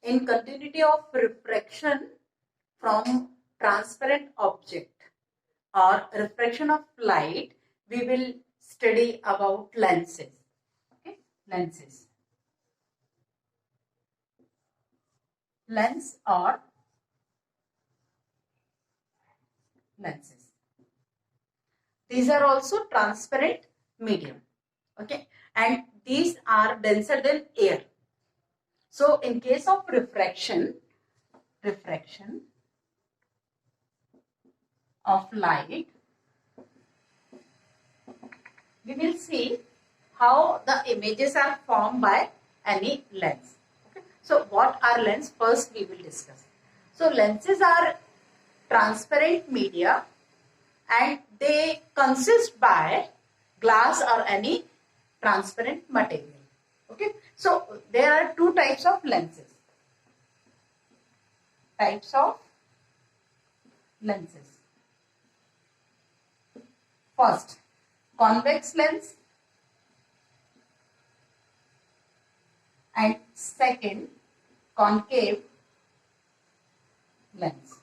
in continuity of refraction from transparent object or refraction of light, we will study about lenses. Okay, lenses. Lens or lenses. These are also transparent medium. Okay, and these are denser than air. So in case of refraction of light, we will see how the images are formed by any lens. Okay. So what are lenses? First we will discuss. So lenses are transparent media and they consist by glass or any transparent material. Okay. So there are two types of lenses. Types of lenses. First, convex lens, and second, concave lens.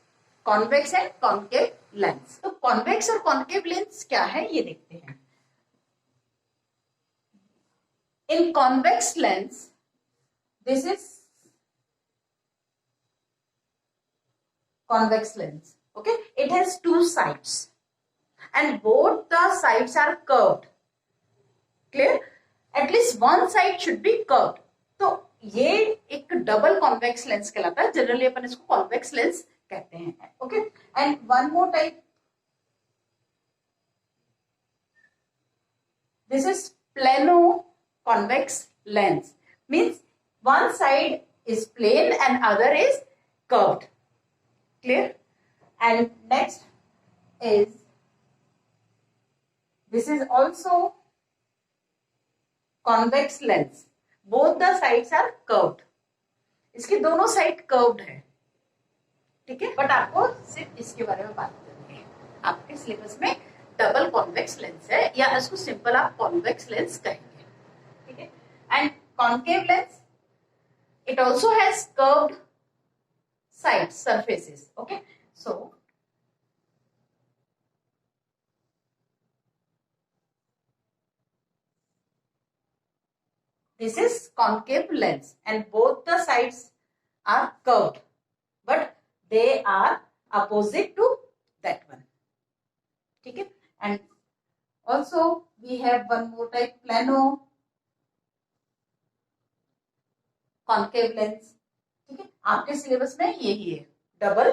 Convex and concave lens. तो convex और concave lens क्या है ये देखते हैं. In convex lens, this is convex lens. Okay, it has two sides and both the sides are curved. Clear? At least one side should be curved. तो ये एक डबल कॉन्वेक्स लेंस कहलाता है. जनरली अपन इसको कॉन्वेक्स लेंस कहते हैं. Okay, and one more type, this is plano convex lens. Means one side is plane and other is curved. Clear? And next is, this is also convex lens. Both the sides are curved. इसकी दोनों side curved है. ठीक है, but आपको सिर्फ इसके बारे में बात करनी है. आपके सिलेबस में डबल कॉन्वेक्स लेंस है, या इसको सिंपल आप कॉन्वेक्स लेंस कहेंगे. ठीक है. And concave lens, it also has curved sides, surfaces. Okay, so this is concave lens and both the sides are curved, but they are opposite to that one. ठीक है. And also we have one more type, plano concave lens. ठीक है, आपके syllabus में यही है, double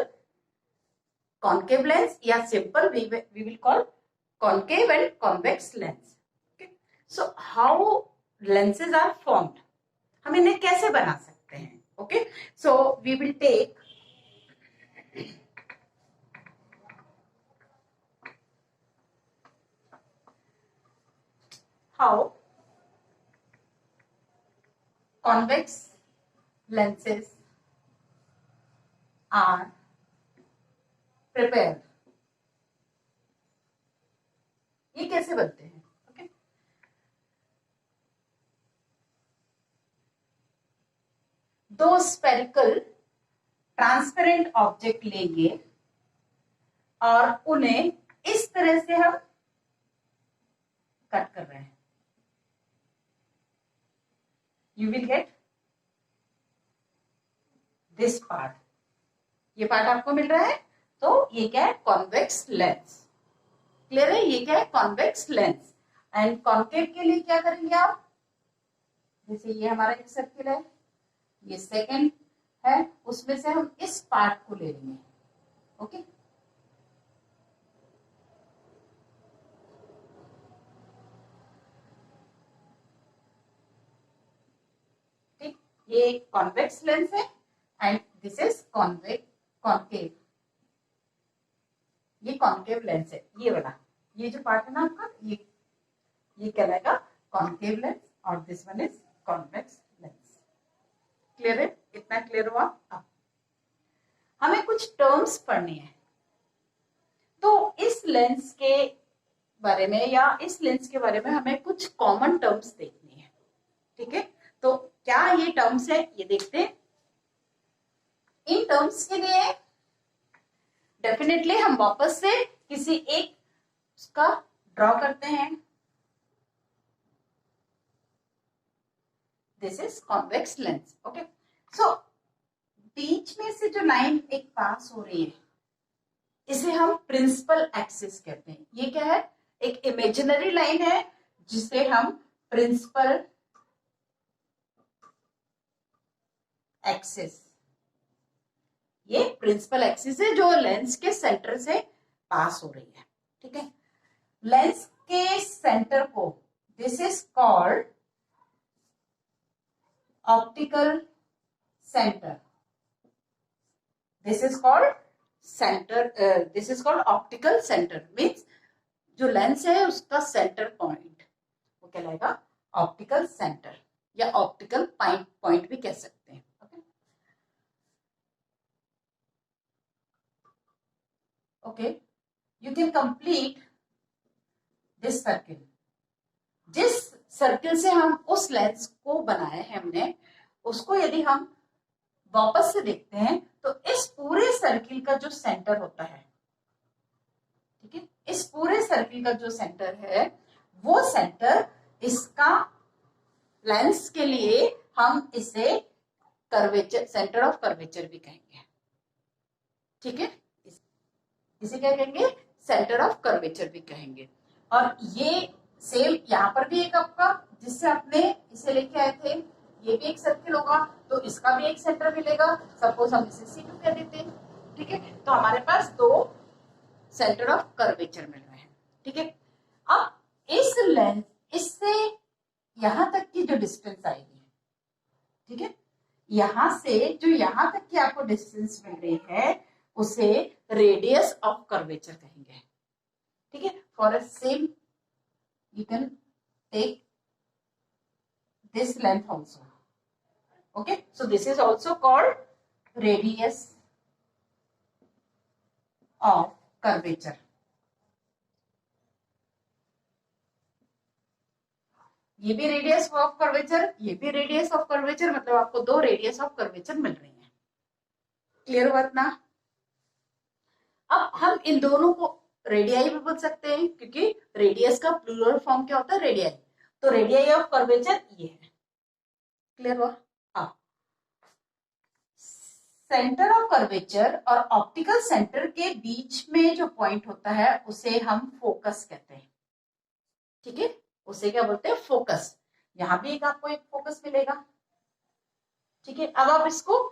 concave lens या simple we will call concave and convex lens. So how lenses are formed, हम इन्हें कैसे बना सकते हैं. Okay, so we will take how convex lenses are prepared. ये कैसे बनते हैं. ओके, दो स्फेरिकल ट्रांसपेरेंट ऑब्जेक्ट लेंगे और उन्हें इस तरह से हम कट कर रहे हैं. You will get this part. ये पार्ट आपको मिल रहा है, तो ये क्या है, कॉन्वेक्स लेंस. क्लियर है, ये क्या है, कॉन्वेक्स लेंस. एंड कॉन्केव के लिए क्या करेंगे आप, जैसे ये हमारा एक सर्किल है, ये सेकंड है, उसमें से हम इस पार्ट को ले लेंगे. ओके, ठीक, ये कॉन्वेक्स लेंस है एंड दिस इज कॉन्केव. ये कॉन्केव लेंस है, ये वाला, ये जो पार्ट है ना आपका, ये कहलाएगा कॉन्केव लेंस और this one is convex lens. Clear है, इतना क्लियर हुआ. अब हमें कुछ टर्म्स पढ़नी है. तो इस लेंस के बारे में या इस लेंस के बारे में हमें कुछ कॉमन टर्म्स देखनी है. ठीक है, तो क्या ये टर्म्स है ये देखते हैं. इन टर्म्स के लिए डेफिनेटली हम वापस से किसी एक का ड्रॉ करते हैं। This is convex lens. Okay, so बीच में से जो लाइन एक पास हो रही है इसे हम प्रिंसिपल एक्सिस कहते हैं। ये क्या है? एक इमेजिनरी लाइन है जिसे हम प्रिंसिपल एक्सिस, ये प्रिंसिपल एक्सिस है जो लेंस के सेंटर से पास हो रही है। ठीक है, लेंस के सेंटर को this is called optical centre. This is called centre, this is called optical centre. Means जो लेंस है उसका सेंटर पॉइंट वो कहलाएगा ऑप्टिकल सेंटर या ऑप्टिकल पॉइंट भी कह सकते हैं। Okay, you can complete this circle. जिस सर्किल से हम उस लेंस को बनाए हैं हमने, उसको यदि हम वापस से देखते हैं तो इस पूरे सर्किल का जो सेंटर होता है, ठीक है, इस पूरे सर्किल का जो सेंटर है वो सेंटर इसका लेंस के लिए हम इसे कर्वेचर, सेंटर ऑफ कर्वेचर भी कहेंगे। ठीक है, इसे क्या कहेंगे? सेंटर ऑफ कर्वेचर भी कहेंगे। और ये सेम यहाँ पर भी एक आपका, जिससे आपने इसे लेके आए थे, ये भी एक सर्किल होगा तो इसका भी एक सेंटर मिलेगा। सपोज हम इसे C2 कह देते हैं। ठीक है, तो हमारे पास दो सेंटर ऑफ कर्वेचर मिल रहे हैं। ठीक है, अब इस लेंस, इससे यहां तक की जो डिस्टेंस आएगी, ठीक है, यहां से जो यहां तक की आपको डिस्टेंस मिल रही है उसे रेडियस ऑफ कर्वेचर कहेंगे। ठीक है, for a same you can take this length also. Okay, so this is also called radius of curvature. ये भी रेडियस ऑफ कर्वेचर, ये भी रेडियस ऑफ कर्वेचर, मतलब आपको दो रेडियस ऑफ कर्वेचर मिल रही है। क्लियर बात ना? अब हम इन दोनों को रेडियाई भी बोल सकते हैं क्योंकि रेडियस का प्लूरल फॉर्म क्या होता है? रेडियाई। तो रेडियाई ऑफ कर्वेचर ये है। क्लियर हुआ? सेंटर ऑफ कर्वेचर और ऑप्टिकल सेंटर के बीच में जो पॉइंट होता है उसे हम फोकस कहते हैं। ठीक है, उसे क्या बोलते हैं? फोकस। यहां भी एक आपको एक फोकस मिलेगा। ठीक है, अब आप इसको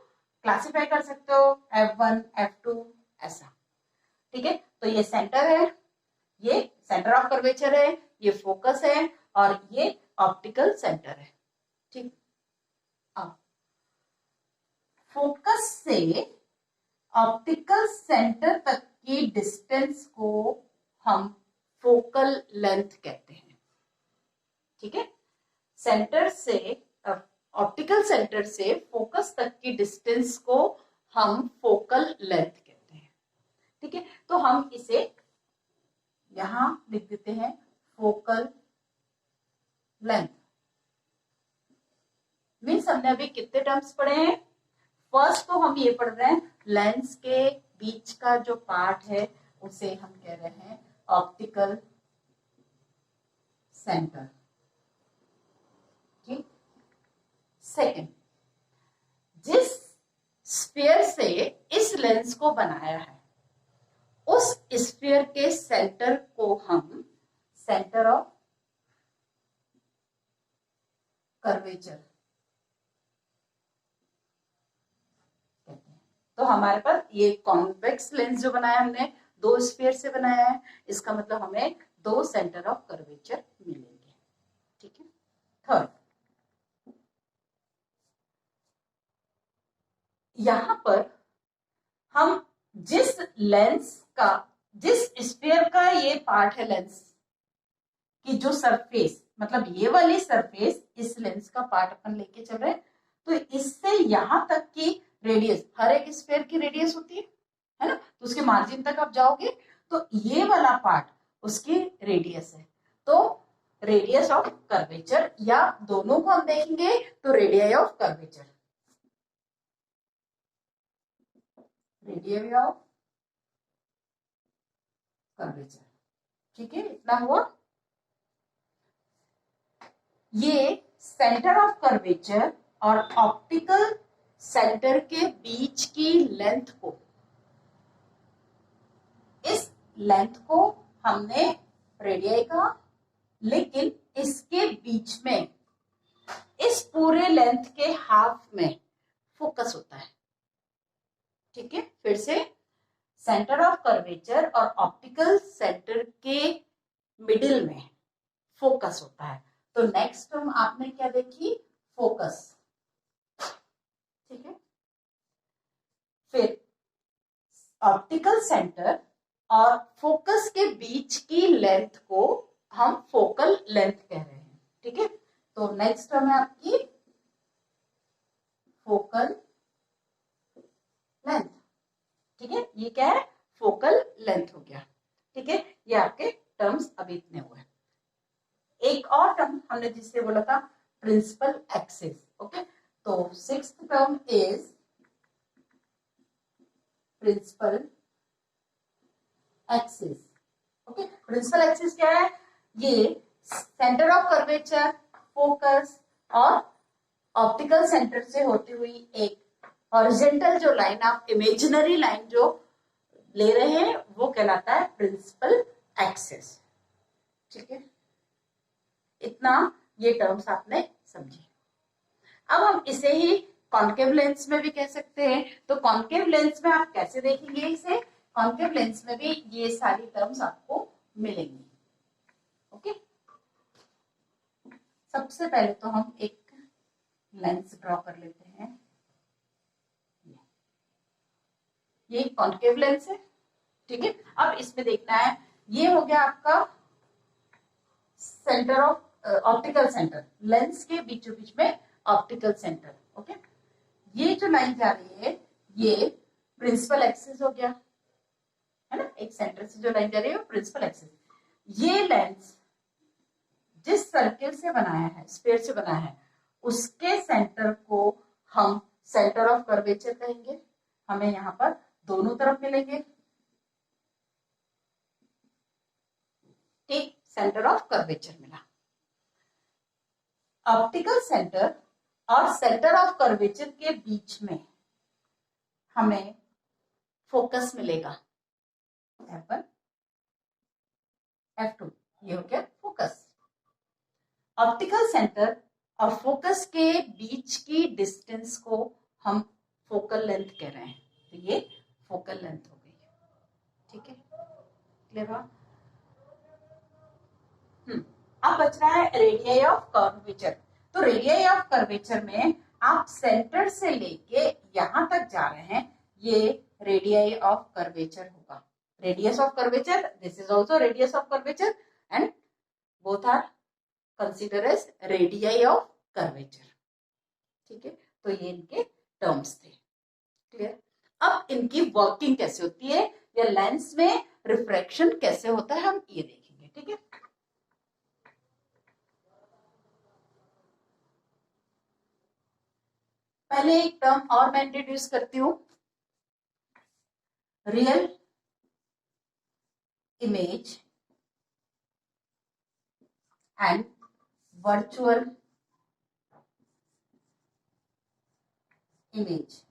क्लासिफाई कर सकते हो F1, F2 ऐसा। ठीक है, तो ये सेंटर है, ये सेंटर ऑफ कर्वेचर है, ये फोकस है और ये ऑप्टिकल सेंटर है। ठीक, अब फोकस से ऑप्टिकल सेंटर तक की डिस्टेंस को हम फोकल लेंथ कहते हैं। ठीक है, सेंटर से, ऑप्टिकल सेंटर से फोकस तक की डिस्टेंस को हम फोकल लेंथ कहते हैं। ठीक है, तो हम इसे यहां लिख देते हैं फोकल लेंथ। मीन्स हमने अभी कितने टर्म्स पढ़े हैं? फर्स्ट तो हम ये पढ़ रहे हैं लेंस के बीच का जो पार्ट है उसे हम कह रहे हैं ऑप्टिकल सेंटर। ठीक, सेकंड, जिस स्फीयर से इस लेंस को बनाया है उस स्फीयर के सेंटर को हम सेंटर ऑफ कर्वेचर कहते हैं। तो हमारे पास ये कॉन्वेक्स लेंस जो बनाया हमने, दो स्फीयर से बनाया है, इसका मतलब हमें दो सेंटर ऑफ कर्वेचर मिलेंगे। ठीक है, थर्ड, यहां पर हम जिस लेंस का, जिस स्फीयर का ये पार्ट है लेंस की जो सरफेस, मतलब ये वाली सरफेस इस लेंस का पार्ट अपन लेके चल रहे हैं, तो इससे यहां तक की रेडियस, हर एक स्फीयर की रेडियस होती है ना, तो उसके मार्जिन तक आप जाओगे तो ये वाला पार्ट उसकी रेडियस है। तो रेडियस ऑफ कर्वेचर, या दोनों को हम देखेंगे तो radii of curvature. Radius of curvature. ठीक है, इतना हुआ। ये सेंटर ऑफ कर्वेचर और ऑप्टिकल सेंटर के बीच की लेंथ को, इस लेंथ को हमने रेडियस कहा, लेकिन इसके बीच में, इस पूरे लेंथ के हाफ में फोकस होता है। ठीक है, फिर से, सेंटर ऑफ कर्वेचर और ऑप्टिकल सेंटर के मिडिल में फोकस होता है। तो नेक्स्ट टर्म आपने क्या देखी, फोकस। ठीक है, फिर ऑप्टिकल सेंटर और फोकस के बीच की लेंथ को हम फोकल लेंथ कह रहे हैं। ठीक है, तो नेक्स्ट टर्म है आपकी फोकल लेंथ। ठीक है, ये क्या है, फोकल लेंथ हो गया। ठीक है, ये आपके टर्म्स अभी इतने हुए। एक और टर्म हमने जिससे बोला था प्रिंसिपल एक्सिस। ओके, तो sixth term is principal axis. Okay, principal axis क्या है, ये सेंटर ऑफ कर्वेचर, फोकस और ऑप्टिकल सेंटर से होती हुई एक हॉरिजॉन्टल जो लाइन, आप इमेजिनरी लाइन जो ले रहे हैं, वो कहलाता है प्रिंसिपल एक्सिस। ठीक है, इतना ये टर्म्स आपने समझी। अब हम इसे ही कॉन्केव लेंस में भी कह सकते हैं। तो कॉन्केव लेंस में आप कैसे देखेंगे इसे, कॉन्केव लेंस में भी ये सारी टर्म्स आपको मिलेंगी। ओके, सबसे पहले तो हम एक लेंस ड्रॉ कर लेते हैं। ये कॉन्केव लेंस है। ठीक है, अब इसमें देखना है, ये हो गया आपका centre of optical centre, lens के बीचों बीच में ऑप्टिकल सेंटर। ओके, ये जो लाइन जा रही है ये प्रिंसिपल एक्सिस हो गया, है ना, एक सेंटर से जो लाइन जा रही है वो प्रिंसिपल एक्सिस। ये लेंस जिस सर्किल से बनाया है, स्फीयर से बनाया है, उसके सेंटर को हम सेंटर ऑफ कर्वेचर कहेंगे। हमें यहाँ पर दोनों तरफ मिलेंगे। ठीक, सेंटर ऑफ कर्वेचर मिला। ऑप्टिकल सेंटर और सेंटर ऑफ कर्वेचर के बीच में हमें फोकस मिलेगा, F1, F2, ये हो गया फोकस। ऑप्टिकल सेंटर और फोकस के बीच की डिस्टेंस को हम फोकल लेंथ कह रहे हैं। तो ये फोकल लेंथ हो गई। ठीक है, क्लियर हुआ। अब बच रहा है रेडियस ऑफ कर्वेचर। तो रेडियस ऑफ कर्वेचर में आप सेंटर से लेके यहां तक जा रहे हैं, ये रेडियस ऑफ कर्वेचर होगा। Radius of curvature, this is also radius of curvature and both are consider as radius of curvature. ठीक है, तो ये इनके टर्म्स थे। क्लियर। अब इनकी वर्किंग कैसे होती है या लेंस में रिफ्रैक्शन कैसे होता है, हम ये देखेंगे। ठीक है, पहले एक टर्म और मैं इंट्रोड्यूस करती हूं, real image and virtual image.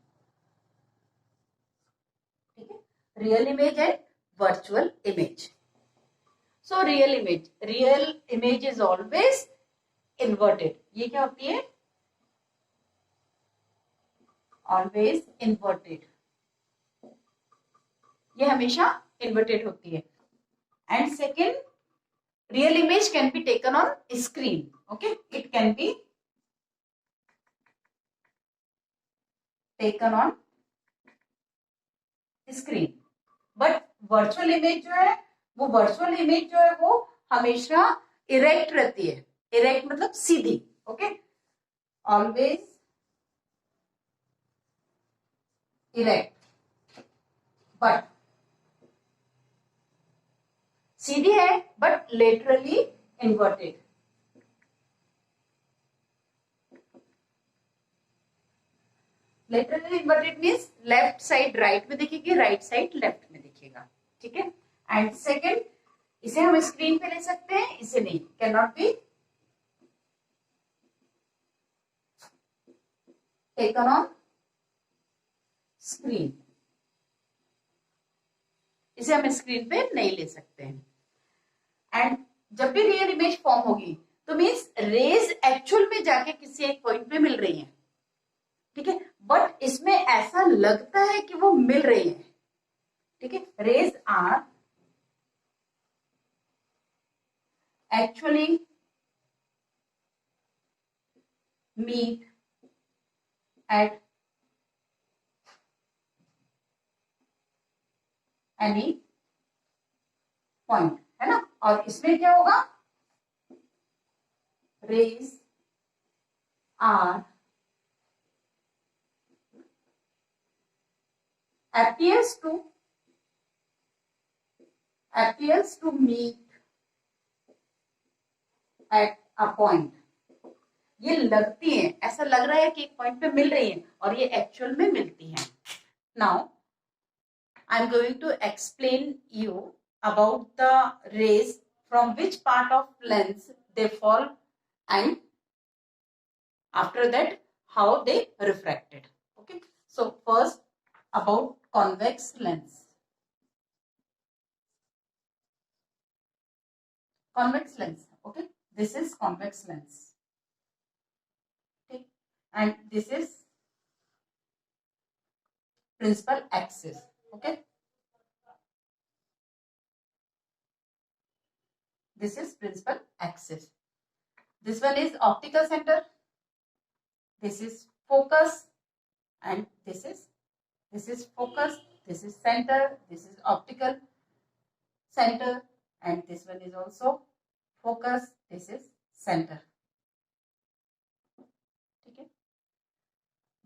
ठीक है, real image and virtual image. So real image is always inverted. ये क्या होती है, ऑलवेज इन्वर्टेड, ये हमेशा इन्वर्टेड होती है। And second, real image can be taken on screen. Okay, it can be taken on screen. But virtual image जो है, वो हमेशा इरेक्ट रहती है। इरेक्ट मतलब सीधी। ओके, ऑलवेज इरेक्ट, बट सीधी है but laterally inverted. Laterally inverted means left side right में दिखेगी, राइट साइड लेफ्ट में दिखेगा, ठीक है। एंड सेकेंड, इसे हम स्क्रीन पे ले सकते हैं, इसे नहीं, can not be taken on screen, इसे हम स्क्रीन पे नहीं ले सकते हैं। एंड जब भी रियल इमेज फॉर्म होगी तो मीन्स रेज एक्चुअल में जाके किसी एक पॉइंट पे मिल रही हैं, ठीक है, बट इसमें ऐसा लगता है कि वो मिल रही है, ठीक है। Rays are actually meet at any point, है ना। और इसमें क्या होगा, rays are appears to meet at a point, ये लगती है, ऐसा लग रहा है कि एक पॉइंट पे मिल रही है और ये एक्चुअल में मिलती है। Now I am going to explain you about the rays from which part of lens they fall and after that how they refracted. Okay, so first about convex lens. Convex lens, okay, this is convex lens, okay, and this is principal axis, okay, this is principal axis, this one is optical center, this is focus, and this is focus, this is center, this is optical center, and this one is also focus, this is center, ठीक है।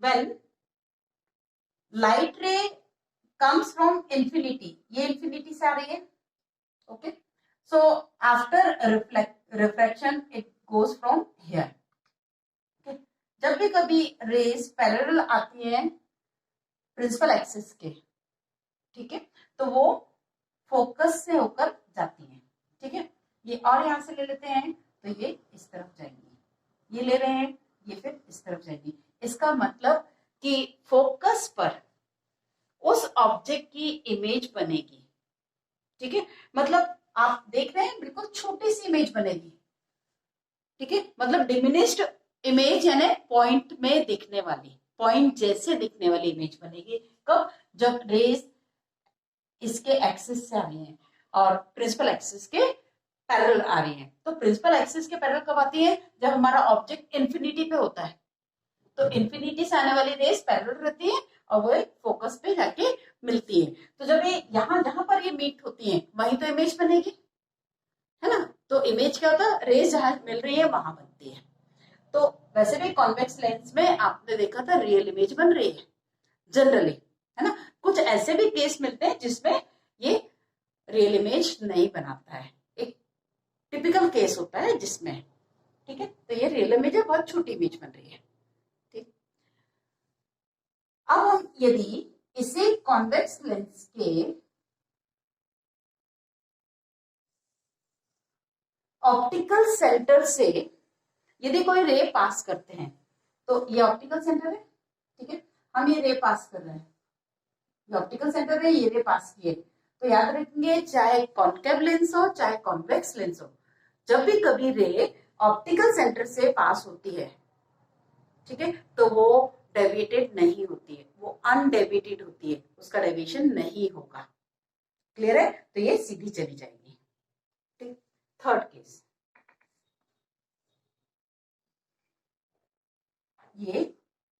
When light ray comes from infinity, ये infinity से आ रही है, okay, so after refraction it goes from here, okay, जब भी कभी raise parallel आती है प्रिंसिपल एक्सिस के, ठीक है, तो वो फोकस से होकर जाती है, ठीक है। ये और यहां से ले लेते हैं तो ये इस तरफ जाएंगी, ये ले रहे हैं ये फिर इस तरफ जाएंगी, इसका मतलब कि फोकस पर उस ऑब्जेक्ट की इमेज बनेगी, ठीक है। मतलब आप देख रहे हैं बिल्कुल छोटी सी इमेज बनेगी, ठीक है, मतलब डिमिनिश्ड इमेज यानी पॉइंट में दिखने वाली, पॉइंट जैसे दिखने वाली इमेज बनेगी। कब, जब रेज इसके एक्सिस से आ रही हैं और प्रिंसिपल एक्सिस के पैरेलल आ रही हैं। तो प्रिंसिपल एक्सिस के पैरेलल कब आती है, जब हमारा ऑब्जेक्ट इन्फिनिटी पे होता है, तो इन्फिनिटी से आने वाली रेज पैरेलल रहती है और वो फोकस पे जाके मिलती है। तो जब ये यहाँ जहां पर ये मीट होती है वहीं तो इमेज बनेगी, है ना। तो इमेज क्या होता है, रेज जहां मिल रही है वहां बनती है। तो वैसे भी कॉन्वेक्स लेंस में आपने देखा था रियल इमेज बन रही है जनरली, है ना। कुछ ऐसे भी केस मिलते हैं जिसमें ये रियल इमेज नहीं बनाता है, एक टिपिकल केस होता है जिसमें, ठीक है। तो ये रियल इमेज है, बहुत छोटी इमेज बन रही है, ठीक। अब हम यदि इसे कॉन्वेक्स लेंस के ऑप्टिकल सेंटर से यदि कोई रे पास करते हैं, तो ये ऑप्टिकल सेंटर है, ठीक है, हम ये रे पास कर रहे हैं, ये ऑप्टिकल सेंटर है, ये रे पास किए, तो याद रखेंगे चाहे कॉन्केव लेंस हो चाहे कॉन्वेक्स लेंस हो, जब भी कभी रे ऑप्टिकल सेंटर से पास होती है, ठीक है, तो वो डेविएटेड नहीं होती है, वो अनडेविएटेड होती है, उसका डेविएशन नहीं होगा, क्लियर है। तो ये सीधी चली जाएगी, ठीक। थर्ड केस, ये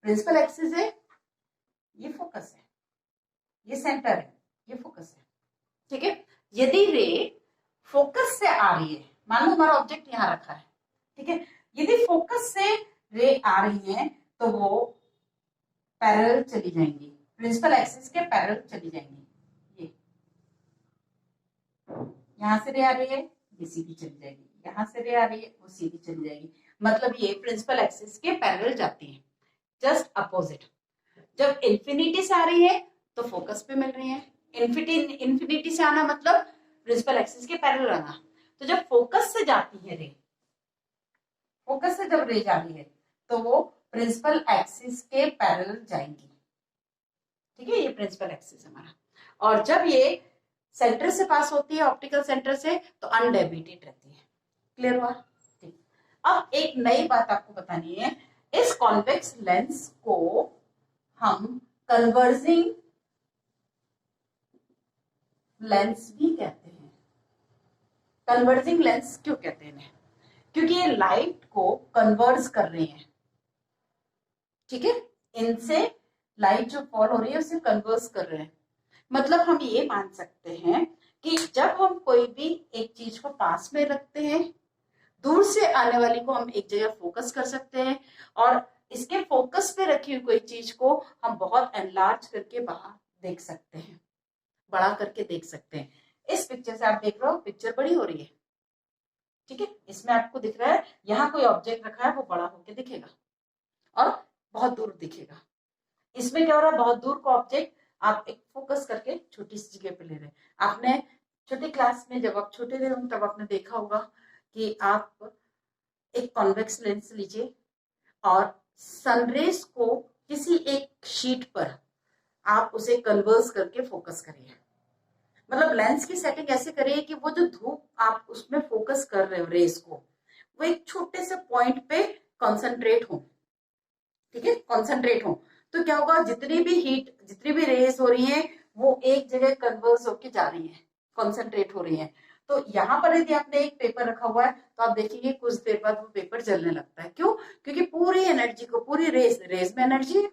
प्रिंसिपल एक्सिस है, ये फोकस है, ये सेंटर है, ये फोकस है, ठीक है। यदि रे फोकस से आ रही है, मान लो हमारा ऑब्जेक्ट यहां रखा है, ठीक है, यदि फोकस से रे आ रही है तो वो पैरेलल चली जाएंगी, प्रिंसिपल एक्सिस के पैरेलल चली जाएंगी, ये यहां से रे आ रही है ये सीधी चली जाएगी, यहां से रे आ रही है वो सीधी चली जाएगी, मतलब ये प्रिंसिपल एक्सिस के पैरेलल जाती है, जस्ट अपोजिट। जब इन्फिनिटी से आ रही है तो फोकस पे मिल रही है। इन्फिनिटी से आना मतलब प्रिंसिपल एक्सिस के पैरेलल आना। तो जब फोकस से जाती है रे, फोकस से जब रे जा रही है तो वो प्रिंसिपल एक्सिस के पैरेलल जाएंगी। ठीक है, ये प्रिंसिपल एक्सिस हमारा। और जब ये सेंटर से पास होती है, ऑप्टिकल सेंटर से, तो अनडेविएटेड रहती है। क्लियर हुआ? ठीक। अब एक नई बात आपको बतानी है, इस कॉन्वेक्स लेंस को हम कन्वर्जिंग लेंस भी कहते हैं। कन्वर्जिंग लेंस क्यों कहते हैं? क्योंकि ये लाइट को कन्वर्ज कर रहे हैं। ठीक है, इनसे लाइट जो फॉल हो रही है उसे कन्वर्ज कर रहे हैं। मतलब हम ये मान सकते हैं कि जब हम कोई भी एक चीज को पास में रखते हैं, दूर से आने वाली को हम एक जगह फोकस कर सकते हैं, और इसके फोकस पे रखी हुई कोई चीज को हम बहुत एनलार्ज करके बाहर देख सकते हैं, बड़ा करके देख सकते हैं। इस पिक्चर से आप देख रहे हो, पिक्चर बड़ी हो रही है। ठीक है, इसमें आपको दिख रहा है यहाँ कोई ऑब्जेक्ट रखा है, वो बड़ा होके दिखेगा और बहुत दूर दिखेगा। इसमें क्या हो रहा है, बहुत दूर का ऑब्जेक्ट आप एक फोकस करके छोटी सी जगह पे ले रहे हैं। आपने छोटी क्लास में जब आप छोटे थे तब आपने देखा होगा कि आप एक कॉन्वेक्स लेंस लीजिए और सनरेज को किसी एक शीट पर आप उसे कन्वर्स करके फोकस करिए। मतलब लेंस की सेटिंग ऐसे करिए कि वो जो धूप आप उसमें फोकस कर रहे हो रेस को, वो एक छोटे से पॉइंट पे कॉन्सेंट्रेट हो। ठीक है, कॉन्सेंट्रेट हो तो क्या होगा, जितनी भी हीट, जितनी भी रेस हो रही है वो एक जगह कन्वर्स होके जा रही है, कॉन्सेंट्रेट हो रही है। तो यहाँ पर यदि आपने एक पेपर रखा हुआ है तो आप देखेंगे कुछ देर बाद वो पेपर जलने लगता है। क्यों? क्योंकि पूरी एनर्जी को, पूरी रेस में एनर्जी है,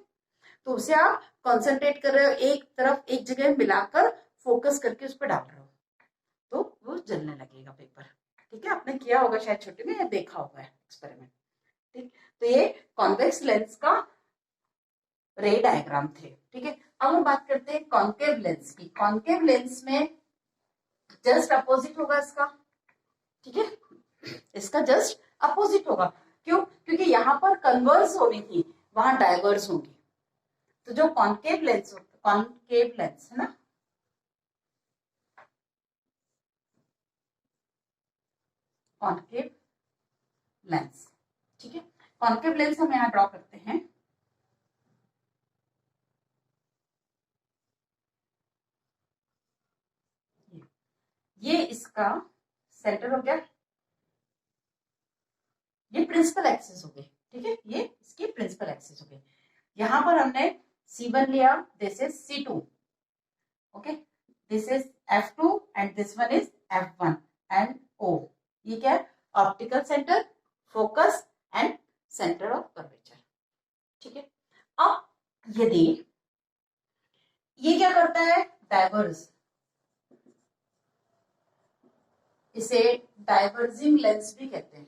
तो उसे आप कॉन्सेंट्रेट कर रहे हो, एक तरफ एक जगह मिलाकर फोकस करके उस पर डाल रहे हो, तो वो जलने लगेगा पेपर। ठीक है, आपने किया होगा शायद छोटे में, या देखा होगा एक्सपेरिमेंट। ठीक, तो ये कॉन्वेक्स लेंस का रे डायग्राम थे। ठीक है, अब हम बात करते हैं कॉन्केव लेंस की। कॉन्केव लेंस में जस्ट अपोजिट होगा इसका। ठीक है, इसका जस्ट अपोजिट होगा। क्यों? क्योंकि यहाँ पर कन्वर्स होनी थी, वहां डाइवर्स होगी। तो जो कॉन्केव लेंस है ना, कॉन्केव लेंस। ठीक है, कॉन्केव लेंस हम यहाँ ड्रॉ करते हैं। ये इसका सेंटर हो गया, ये प्रिंसिपल एक्सिस हो गई। ठीक है, ये इसकी प्रिंसिपल एक्सिस हो गई। यहां पर हमने C1 लिया, this is C2, okay, this is F2 and this one is F1 and O। ये क्या है? Optical centre, focus and centre of curvature. ठीक है, अब यदि ये क्या करता है, डाइवर्स, इसे डाइवर्जिंग लेंस भी कहते हैं।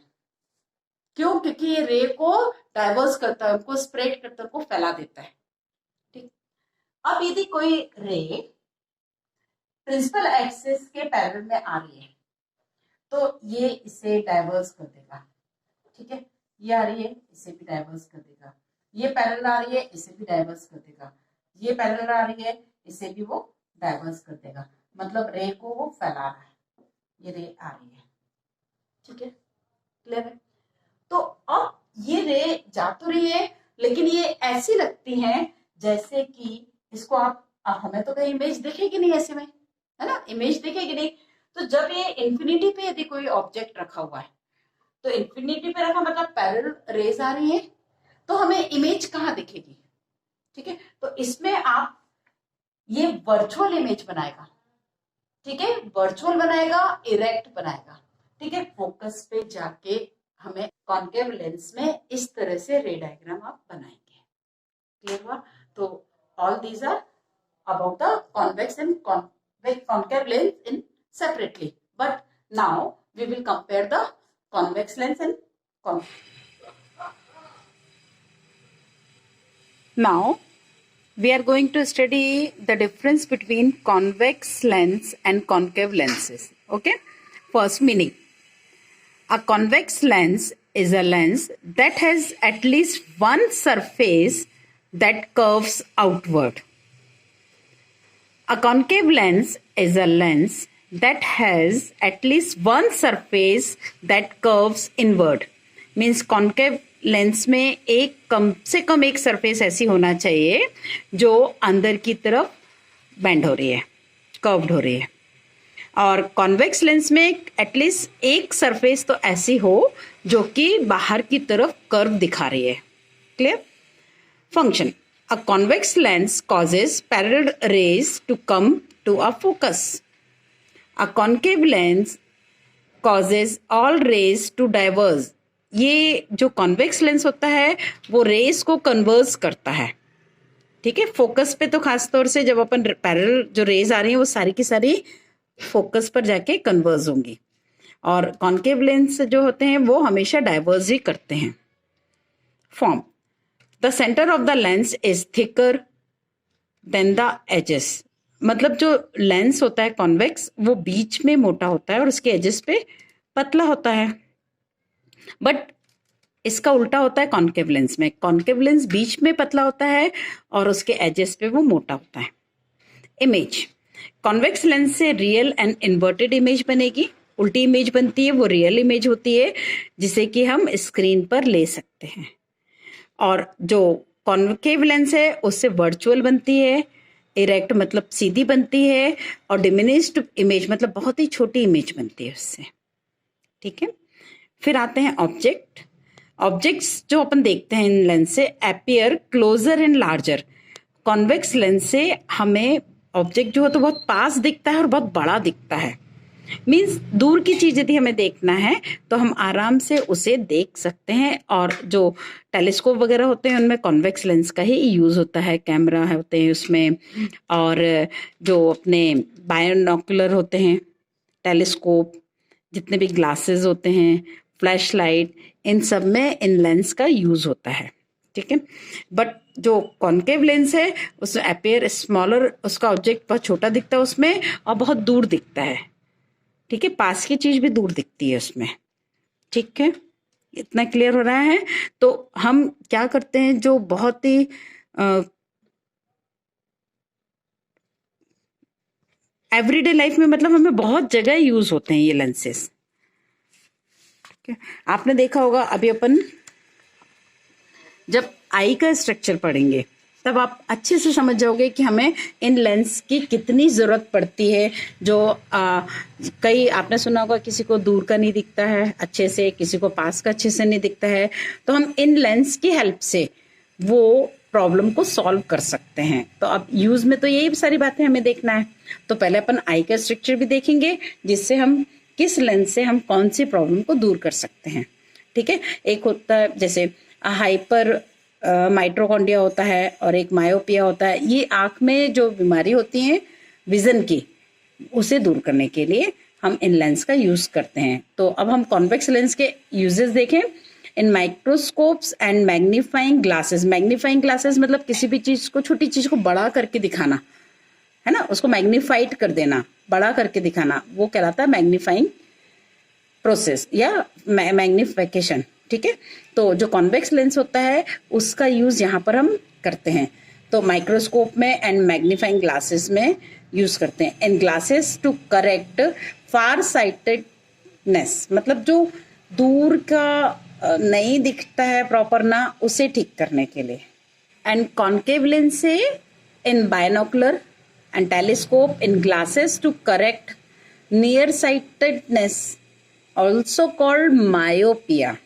क्यों? क्योंकि ये रे को डाइवर्स करता है, उनको स्प्रेड करता है, उनको फैला देता है। ठीक, अब यदि कोई रे प्रिंसिपल एक्सिस के पैरेलल में आ रही है तो ये इसे डाइवर्स कर देगा। ठीक है, ये आ रही है, इसे भी डाइवर्स कर देगा। ये पैरेलल आ रही है, इसे भी डाइवर्स कर देगा। ये पैरेलल आ रही है, इसे भी वो डाइवर्स कर देगा। मतलब रे को वो फैला रहा है, ये रे आ रही है। ठीक है, क्लियर है? तो अब ये रे जा तो रही है, लेकिन ये ऐसी लगती हैं जैसे कि इसको आप हमें तो कहीं इमेज दिखेगी नहीं ऐसे में, है ना, इमेज दिखेगी नहीं। तो जब ये इंफिनिटी पे यदि कोई ऑब्जेक्ट रखा हुआ है, तो इंफिनिटी पे रखा मतलब पैरेलल रेज आ रही है, तो हमें इमेज कहाँ दिखेगी? ठीक है, तो इसमें आप ये वर्चुअल इमेज बनाएगा। ठीक है, वर्चुअल बनाएगा, इरेक्ट बनाएगा। ठीक है, फोकस पे जाके हमें कॉन्केव लेंस में इस तरह से रे डायग्राम आप बनाएंगे। क्लियर हुआ? तो all these are about the convex and concave lens in separately, but now we will compare the convex lens and now we are going to study the difference between convex lens and concave lenses. Okay, first meaning, a convex lens is a lens that has at least one surface that curves outward. A concave lens is a lens that has at least one surface that curves inward. Means concave lens में एक कम से कम एक surface ऐसी होना चाहिए जो अंदर की तरफ बेंड हो रही है, कर्व्ड हो रही है. और कॉन्वेक्स लेंस में एटलीस्ट एक सरफेस तो ऐसी हो जो कि बाहर की तरफ कर्व दिखा रही है. Clear? Function: a convex lens causes parallel rays to come to a focus. A concave lens causes all rays to diverge. ये जो कॉन्वेक्स लेंस होता है वो रेस को कन्वर्स करता है. ठीक है, फोकस पे तो खास तौर से जब अपन पैरेलल जो रेज आ रही है वो सारी की सारी फोकस पर जाके कन्वर्ज होंगी, और कॉन्केव लेंस जो होते हैं वो हमेशा डाइवर्ज ही करते हैं. Form: the centre of the lens is thicker than the edges. मतलब जो लेंस होता है कॉन्वेक्स वो बीच में मोटा होता है और उसके एजेस पे पतला होता है. बट इसका उल्टा होता है कॉन्केव लेंस में. कॉन्केव लेंस बीच में पतला होता है और उसके एजेस पे वो मोटा होता है. इमेज: कॉन्वेक्स लेंस से रियल एंड इन्वर्टेड इमेज बनेगी. उल्टी इमेज बनती है वो रियल इमेज होती है जिसे कि हम स्क्रीन पर ले सकते हैं. और जो कॉन्केव लेंस है उससे वर्चुअल बनती है, इरेक्ट मतलब सीधी बनती है, और डिमिनिश्ड इमेज मतलब बहुत ही छोटी इमेज बनती है उससे. ठीक है, फिर आते हैं ऑब्जेक्ट. ऑब्जेक्ट्स जो अपन देखते हैं इन लेंस से appear closer and larger. Convex lens से हमें ऑब्जेक्ट जो है तो बहुत पास दिखता है और बहुत बड़ा दिखता है. मीन्स दूर की चीज यदि हमें देखना है तो हम आराम से उसे देख सकते हैं. और जो टेलीस्कोप वगैरह होते हैं उनमें कॉन्वेक्स लेंस का ही यूज होता है, कैमरा होते हैं उसमें, और जो अपने बायोनोकुलर होते हैं, टेलीस्कोप, जितने भी ग्लासेस होते हैं, फ्लैश लाइट, इन सब में इन लेंस का यूज होता है. ठीक है, बट जो कॉन्केव लेंस है उसमें अपीयर स्मॉलर, उसका ऑब्जेक्ट बहुत छोटा दिखता है उसमें और बहुत दूर दिखता है. ठीक है, पास की चीज भी दूर दिखती है उसमें. ठीक है, इतना क्लियर हो रहा है. तो हम क्या करते हैं, जो बहुत ही एवरीडे लाइफ में मतलब हमें बहुत जगह यूज होते हैं ये लेंसेस. आपने देखा होगा अभी अपन जब आई का स्ट्रक्चर पढ़ेंगे तब आप अच्छे से समझ जाओगे कि हमें इन लेंस की कितनी जरूरत पड़ती है. जो कई आपने सुना होगा किसी को दूर का नहीं दिखता है अच्छे से, किसी को पास का अच्छे से नहीं दिखता है, तो हम इन लेंस की हेल्प से वो प्रॉब्लम को सॉल्व कर सकते हैं. तो अब यूज में तो यही सारी बातें हमें देखना है. तो पहले अपन आई का स्ट्रक्चर भी देखेंगे जिससे हम किस लेंस से हम कौन सी प्रॉब्लम को दूर कर सकते हैं. ठीक है, एक होता है जैसे हाइपर माइट्रोकॉन्ड्रिया होता है और एक मायोपिया होता है. ये आंख में जो बीमारी होती है विजन की, उसे दूर करने के लिए हम इन लेंस का यूज करते हैं. तो अब हम कॉन्वेक्स लेंस के यूजेस देखें. In microscopes and magnifying glasses. Magnifying glasses मतलब किसी भी चीज को, छोटी चीज को बड़ा करके दिखाना है ना, उसको मैग्नीफाइड कर देना, बड़ा करके दिखाना, वो कहलाता है मैग्नीफाइंग प्रोसेस या मैग्निफिकेशन. ठीक है, तो जो कॉन्वेक्स लेंस होता है उसका यूज यहाँ पर हम करते हैं. तो माइक्रोस्कोप में एंड मैग्नीफाइंग ग्लासेस में यूज करते हैं. In glasses to correct far sightedness, मतलब जो दूर का नहीं दिखता है प्रॉपर ना, उसे ठीक करने के लिए. एंड कॉन्केव लेंस से in binocular and telescope in glasses to correct near sightedness also called myopia.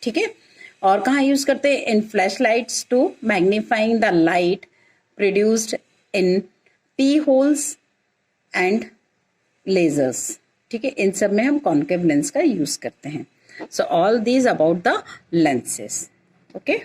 ठीक है, और कहाँ यूज करते हैं? In flash lights to magnifying the light produced in pin holes and lasers. ठीक है, इन सब में हम कॉन्केव लेंस का यूज करते हैं. So all these about the lenses. Okay.